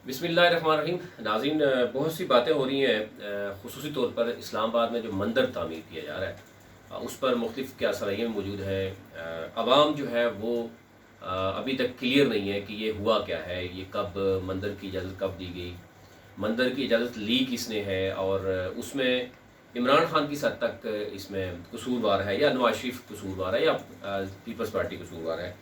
बिस्मिल्लाहिर्रहमानिर्रहीम। नाज़रीन, बहुत सी बातें हो रही हैं, ख़ुसूसी तौर पर इस्लाम आबाद में जो मंदिर तामीर किया जा रहा है, उस पर मुख्तलिफ़ क्या सलाहियत मौजूद है। आवाम जो है वो अभी तक क्लियर नहीं है कि ये हुआ क्या है, ये कब मंदिर की इजाज़त कब दी गई, मंदिर की इजाज़त ली किसने है, और उसमें इमरान खान किस हद तक इसमें कसूरवार है, या नवाज शरीफ कसूरवार है, या पीपल्स पार्टी कसूरवार है।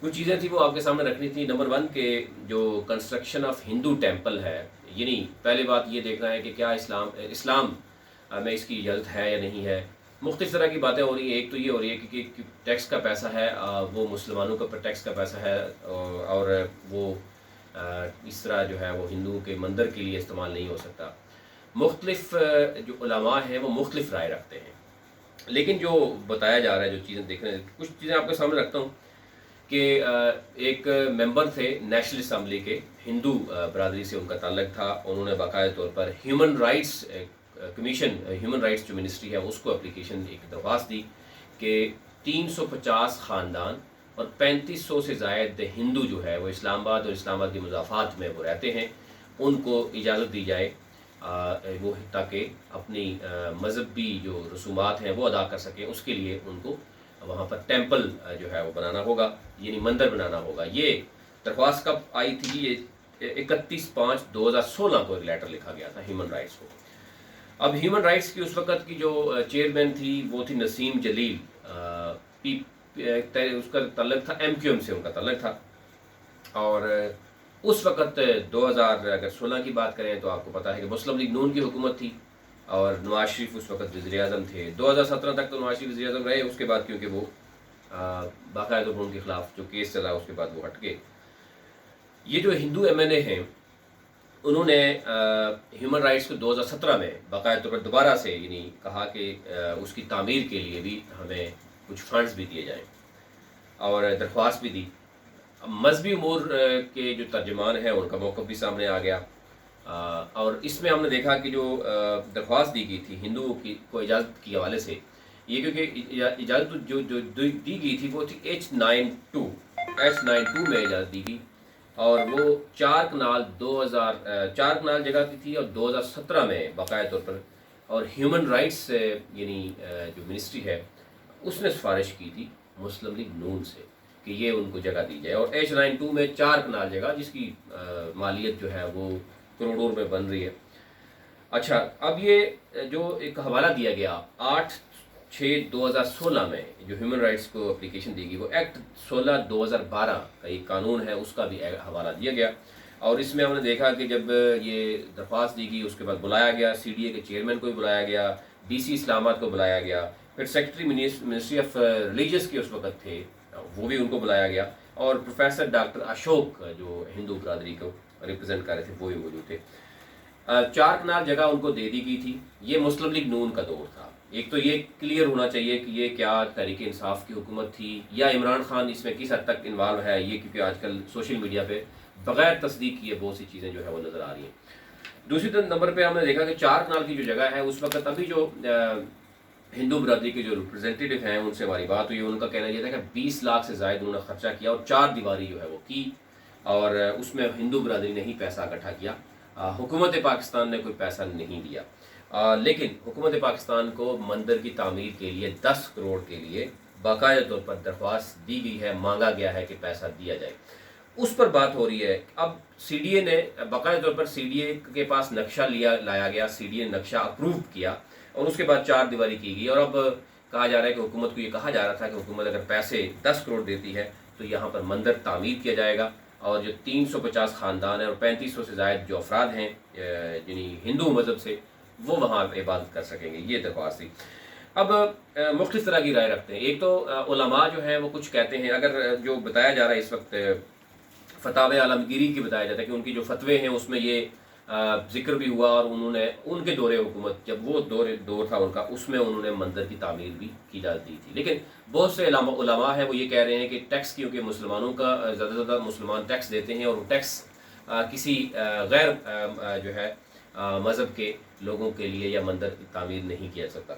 कुछ चीज़ें थी वो आपके सामने रखनी थी। नंबर वन के जो कंस्ट्रक्शन ऑफ हिंदू टेम्पल है, यानी पहली बात ये देखना है कि क्या इस्लाम इस्लाम में इसकी इजाज़त है या नहीं है। मुख्तलिफ तरह की बातें हो रही हैं। एक तो ये हो रही है कि टैक्स का पैसा है, वो मुसलमानों का टैक्स का पैसा है, और वो इस तरह जो है वो हिंदुओं के मंदिर के लिए इस्तेमाल नहीं हो सकता। मुख्तलिफ जो उलमा हैं वो मुख्तलिफ राय रखते हैं, लेकिन जो बताया जा रहा है, जो चीज़ें देखने, कुछ चीज़ें आपके सामने रखता हूँ कि एक मेंबर थे नेशनल असम्बली के, हिंदू बरादरी से उनका ताल्लुक था। उन्होंने बाकायदा तौर पर human rights commission, human rights जो मिनिस्ट्री है उसको एप्लीकेशन, एक दरख्वास्त दी कि 350 ख़ानदान और 3500 से ज़ायद हिंदू जो है वो इस्लामाबाद और इस्लामाबाद के मुज़ाफ़ात में वो रहते हैं, उनको इजाज़त दी जाए वो, ताकि अपनी मज़हबी जो रसूमात हैं वो अदा कर सकें। उसके लिए उनको वहाँ पर टेंपल जो है वो बनाना होगा, यानी मंदिर बनाना होगा। ये दरख्वास्त कब आई थी? ये 31/5/2016 को एक लेटर लिखा गया था ह्यूमन राइट्स को। अब ह्यूमन राइट्स की उस वक़्त की जो चेयरमैन थी वो थी नसीम जलील। उसका ताल्लुक था MQM से, उनका ताल्लुक था। और उस वक़्त 2016 की बात करें तो आपको पता है कि मुस्लिम लीग नून की हुकूमत थी और नवाज शरीफ उस वक़्त वज़ीर-ए-आज़म थे। 2017 तक तो नवाज शरीफ वज़ीर-ए-आज़म रहे, उसके बाद क्योंकि वो बाकायदा तौर पर उनके ख़िलाफ़ जो केस चला उसके बाद वो हट गए। ये जो हिंदू MNA हैं, उन्होंने ह्यूमन राइट्स को 2017 में बाकायदा तौर पर दोबारा से यानी कहा कि उसकी तामीर के लिए भी हमें कुछ फ़ंड्स भी दिए जाएँ, और दरख्वास्त भी दी। मजहबी उमूर के जो तर्जमान हैं उनका मौक़िफ़ भी सामने आ गया। और इसमें हमने देखा कि जो दरख्वास्त दी गई थी हिंदुओं की को इजाज़त के हवाले से, ये क्योंकि इजाज़त जो दी गई थी वो थी H92 में इजाज़त दी गई, और वो 4 कनाल 4 कनाल जगह की थी, और 2017 में बाकायदा तौर पर, और ह्यूमन राइट्स यानी जो मिनिस्ट्री है उसने सिफारिश की थी मुस्लिम लीग नून से कि ये उनको जगह दी जाए। और H92 में 4 कनाल जगह, जिसकी मालियत जो है वो करोड़ों में बन रही है। अच्छा, अब ये जो एक हवाला दिया गया 8/6/2016 में, जो ह्यूमन राइट्स को एप्लीकेशन दी गई, वो एक्ट 16/2012 का एक कानून है, उसका भी हवाला दिया गया। और इसमें हमने देखा कि जब ये दरख्वास्त दी गई उसके बाद बुलाया गया, CDA के चेयरमैन को भी बुलाया गया, DC इस्लामाबाद को बुलाया गया, फिर सेक्रेटरी मिनिस्ट्री ऑफ रिलीजियस के उस वक्त थे, वो भी उनको बुलाया गया, और प्रोफेसर डॉक्टर अशोक जो हिंदू बरादरी को रिप्रेजेंट कर रहे थे वो भी मौजूद थे। 4 कनाल जगह उनको दे दी गई थी। ये मुस्लिम लीग नून का दौर था। एक तो ये क्लियर होना चाहिए कि ये क्या तहरीक इंसाफ की हुकूमत थी, या इमरान खान इसमें किस हद तक इन्वॉल्व है, ये क्योंकि आजकल सोशल मीडिया पे बगैर तस्दीक किए बहुत सी चीज़ें जो है वो नज़र आ रही हैं। दूसरी नंबर पे हमने देखा कि 4 कनाल की जो जगह है उस वक्त अभी जो हिंदू बरादरी के जो रिप्रेजेंटेटिव हैं उनसे हमारी बात हुई, उनका कहना यह था कि 20 लाख से ज़ायद उन्होंने खर्चा किया और 4 दीवारी जो है वो की, और उसमें हिंदू बरादरी ने ही पैसा इकट्ठा किया। हुकूमत पाकिस्तान ने कोई पैसा नहीं दिया। लेकिन हुकूमत पाकिस्तान को मंदिर की तामीर के लिए 10 करोड़ के लिए बाकायदा तौर पर दरख्वास्त दी गई है, मांगा गया है कि पैसा दिया जाए। उस पर बात हो रही है। अब CDA ने बाकायदा तौर पर, CDA के पास नक्शा लाया गया, CDA ने नक्शा अप्रूव किया, और उसके बाद 4 दीवारी की गई। और अब कहा जा रहा है कि हुकूमत को ये कहा जा रहा था कि हुकूमत अगर पैसे 10 करोड़ देती है तो यहाँ पर मंदिर तामीर किया जाएगा, और जो 350 ख़ानदान हैं और 3500 से ज़ायद जो अफराद हैं यानी हिंदू मज़हब से, वो वहाँ इबादत कर सकेंगे। ये दरख्वास्त थी। अब मुख्तलिफ तरह की राय रखते हैं। एक तो उलमा जो हैं वो कुछ कहते हैं, अगर जो बताया जा रहा है इस वक्त फतावे आलमगीरी की बताया जाता है कि उनकी जो फतवे हैं उसमें ये जिक्र भी हुआ, और उन्होंने उनके दौरे हुकूमत, जब वो दौर था उनका, उसमें उन्होंने मंदिर की तामीर भी की दी थी। लेकिन बहुत से उलमा हैं वो ये कह रहे हैं कि टैक्स, क्योंकि मुसलमानों का ज़्यादा से ज़्यादा मुसलमान टैक्स देते हैं, और वो टैक्स किसी गैर जो है मज़हब के लोगों के लिए या मंदिर की तामीर नहीं किया जा सकता।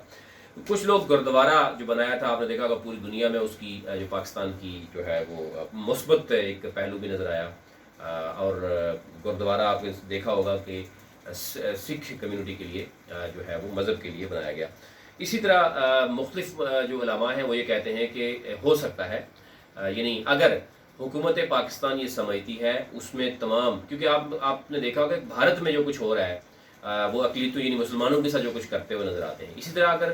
कुछ लोग गुरुद्वारा जो बनाया था, आपने देखा होगा पूरी दुनिया में उसकी जो पाकिस्तान की जो है वो मुस्बत एक पहलू भी नज़र आया। اور گردوارہ آپ نے دیکھا ہوگا کہ سکھ کمیونٹی کے لیے جو ہے وہ مذہب کے لیے بنایا گیا. اسی طرح مختلف جو علماء ہیں وہ یہ کہتے ہیں کہ ہو سکتا ہے یعنی اگر حکومت پاکستان یہ سمجھتی ہے اس میں تمام، کیونکہ آپ نے دیکھا ہوگا کہ بھارت میں جو کچھ ہو رہا ہے وہ اقلیتوں یعنی مسلمانوں کے ساتھ جو کچھ کرتے ہوئے نظر آتے ہیں. اسی طرح اگر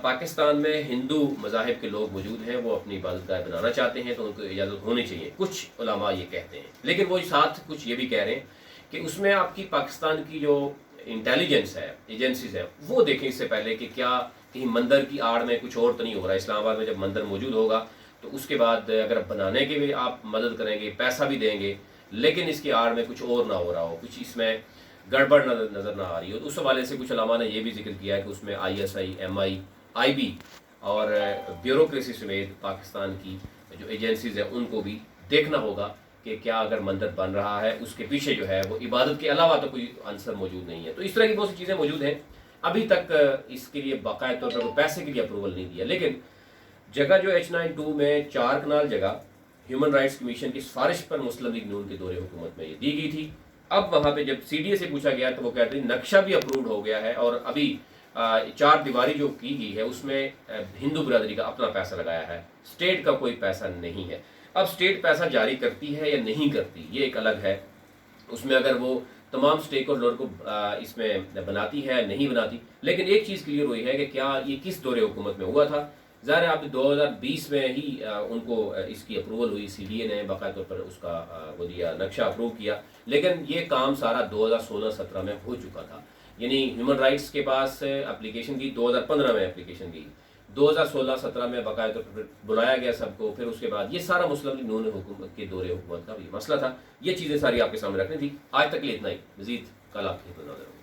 پاکستان میں ہندو مذاہب کے لوگ موجود ہیں، وہ اپنی عبادت گاہ بنانا چاہتے ہیں تو ان کو اجازت ہونی چاہیے، کچھ علماء یہ کہتے ہیں. لیکن وہ ساتھ کچھ یہ بھی کہہ رہے ہیں کہ اس میں آپ کی پاکستان کی جو انٹیلیجنس ہے، ایجنسیز ہیں، وہ دیکھیں اس سے پہلے کہ کیا کہیں مندر کی آڑ میں کچھ اور تو نہیں ہو رہا. اسلام آباد میں جب مندر موجود ہوگا تو اس کے بعد اگر بنانے کے بھی آپ مدد کریں گے، پیسہ بھی دیں گے، لیکن اس کی آڑ میں کچھ اور نہ ہو رہا ہو، کچھ اس میں گڑبڑ نظر نہ آ رہی ہو. تو اس حوالے سے کچھ علماء نے یہ بھی ذکر کیا ہے کہ اس میں ISI MI IB اور بیوروکریسی سمیت پاکستان کی جو ایجنسیز ہیں ان کو بھی دیکھنا ہوگا کہ کیا اگر مندر بن رہا ہے اس کے پیچھے جو ہے وہ عبادت کے علاوہ تو کوئی عنصر موجود نہیں ہے. تو اس طرح کی بہت سی چیزیں موجود ہیں. ابھی تک اس کے لیے باقاعدہ طور پر پیسے کے لیے اپروول نہیں دیا، لیکن جگہ جو H92 میں 4 کنال جگہ ہیومن رائٹس کمیشن کی سفارش پر مسلم لیگ نون کے دور حکومت میں یہ دی گئی تھی. اب وہاں پہ جب CDA سے پوچھا گیا تو وہ کہتے ہیں نقشہ بھی اپروڈ ہو گیا ہے اور ابھی 4 دیواری جو کی گئی ہے اس میں ہندو برادری کا اپنا پیسہ لگایا ہے، اسٹیٹ کا کوئی پیسہ نہیں ہے. اب اسٹیٹ پیسہ جاری کرتی ہے یا نہیں کرتی یہ ایک الگ ہے، اس میں اگر وہ تمام اسٹیک ہولڈر کو اس میں بناتی ہے نہیں بناتی. لیکن ایک چیز کلیئر ہوئی ہے کہ کیا یہ کس دور حکومت میں ہوا تھا. ظاہر ہے اب 2020 میں ہی ان کو اس کی اپروول ہوئی، CDA نے باقاعدہ طور پر اس کا وہ دیا، نقشہ اپروو کیا. لیکن یہ کام سارا 2016-17 میں ہو چکا تھا. یعنی ہیومن رائٹس کے پاس اپلیکیشن کی 2015 میں اپلیکیشن کی، 2016-17 میں باقاعدہ طور پر بلایا گیا سب کو. پھر اس کے بعد یہ سارا مسلم لیگ نون حکومت کے دور حکومت کا بھی مسئلہ تھا. یہ چیزیں ساری آپ کے سامنے رکھنی تھی. آج تک لیے اتنا ہی، مزید کل آپ کی خدمت میں حاضر ہوں.